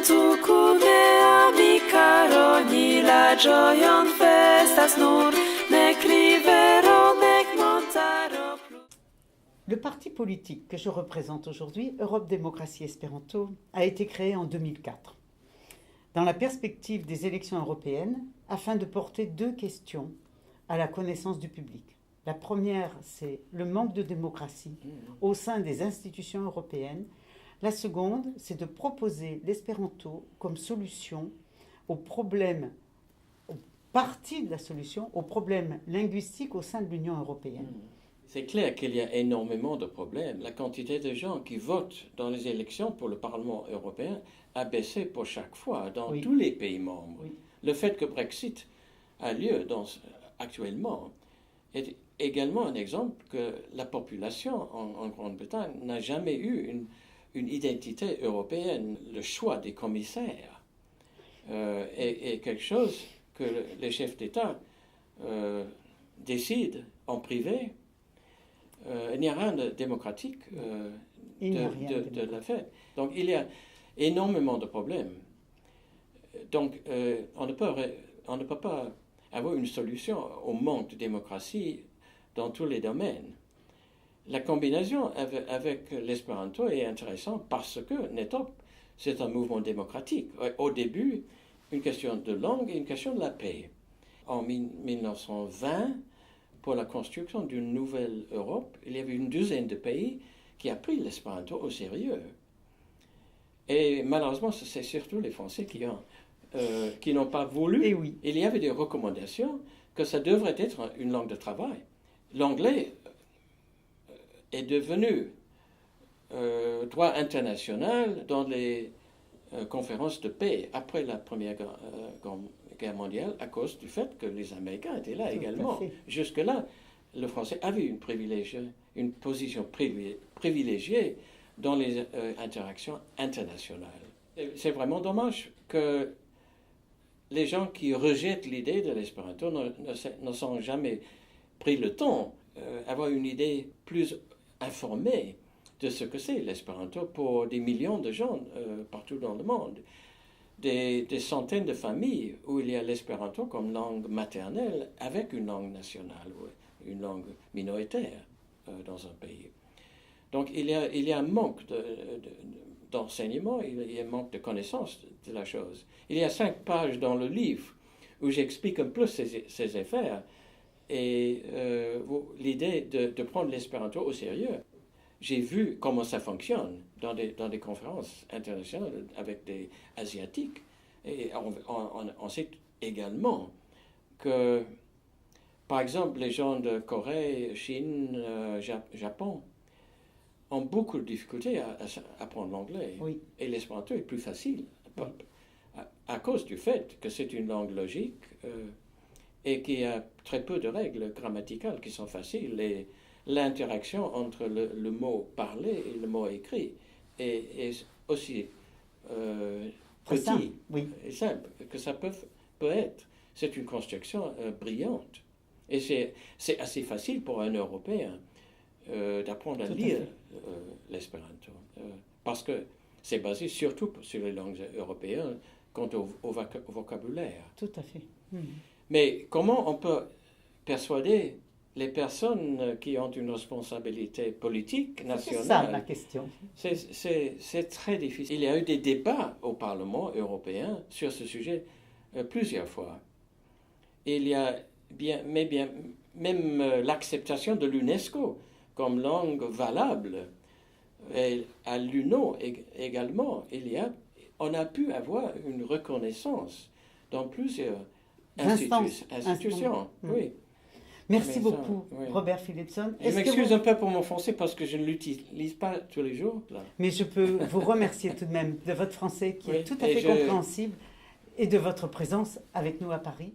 Le parti politique que je représente aujourd'hui, Europe Démocratie Espéranto, a été créé en 2004, dans la perspective des élections européennes, afin de porter deux questions à la connaissance du public. La première, c'est le manque de démocratie au sein des institutions européennes. La seconde, c'est de proposer l'espéranto comme solution aux problèmes, partie de la solution aux problèmes linguistiques au sein de l'Union européenne. C'est clair qu'il y a énormément de problèmes. La quantité de gens qui votent dans les élections pour le Parlement européen a baissé pour chaque fois dans tous les pays membres. Oui. Le fait que Brexit a lieu actuellement est également un exemple que la population en Grande-Bretagne n'a jamais eu une identité européenne. Le choix des commissaires est quelque chose que les chefs d'État décident en privé. Il n'y a rien de démocratique de la fait. Donc il y a énormément de problèmes. Donc on ne peut pas avoir une solution au manque de démocratie dans tous les domaines. La combinaison avec l'espéranto est intéressante parce que NETOP, c'est un mouvement démocratique. Au début, une question de langue et une question de la paix. En 1920, pour la construction d'une nouvelle Europe, il y avait une douzaine de pays qui ont pris l'espéranto au sérieux. Et malheureusement, c'est surtout les Français qui n'ont pas voulu. Et oui. Il y avait des recommandations que ça devrait être une langue de travail. L'anglais est devenu droit international dans les conférences de paix après la Première Guerre mondiale à cause du fait que les Américains étaient là également. Jusque-là, le français avait une position privilégiée dans les interactions internationales. C'est vraiment dommage que les gens qui rejettent l'idée de l'espéranto ne sont jamais pris le temps d'avoir une idée plus informée de ce que c'est l'espéranto pour des millions de gens partout dans le monde. Des centaines de familles où il y a l'espéranto comme langue maternelle avec une langue nationale ou une langue minoritaire dans un pays. Donc il y a un manque d'enseignement, il y a un manque de connaissance de la chose. Il y a 5 pages dans le livre où j'explique un peu ces affaires et l'idée de prendre l'espéranto au sérieux. J'ai vu comment ça fonctionne dans des conférences internationales avec des Asiatiques. Et on sait également que, par exemple, les gens de Corée, Chine, Japon ont beaucoup de difficultés à apprendre l'anglais. Oui. Et l'espéranto est plus facile à cause du fait que c'est une langue logique et qu'il y a très peu de règles grammaticales qui sont faciles. Et l'interaction entre le mot parlé et le mot écrit est aussi petit et simple que ça peut être. C'est une construction brillante. Et c'est assez facile pour un Européen d'apprendre à lire l'espéranto. Parce que c'est basé surtout sur les langues européennes quant au vocabulaire. Tout à fait. Mais comment on peut persuader les personnes qui ont une responsabilité politique nationale? C'est ça ma question. C'est très difficile. Il y a eu des débats au Parlement européen sur ce sujet plusieurs fois. Il y a même l'acceptation de l'UNESCO comme langue valable. Et à l'UNO également, on a pu avoir une reconnaissance dans plusieurs institutions. Oui. Merci beaucoup, Robert Philipson. Je m'excuse un peu pour mon français parce que je ne l'utilise pas tous les jours. Là. Mais je peux vous remercier tout de même de votre français qui est tout à fait compréhensible et de votre présence avec nous à Paris.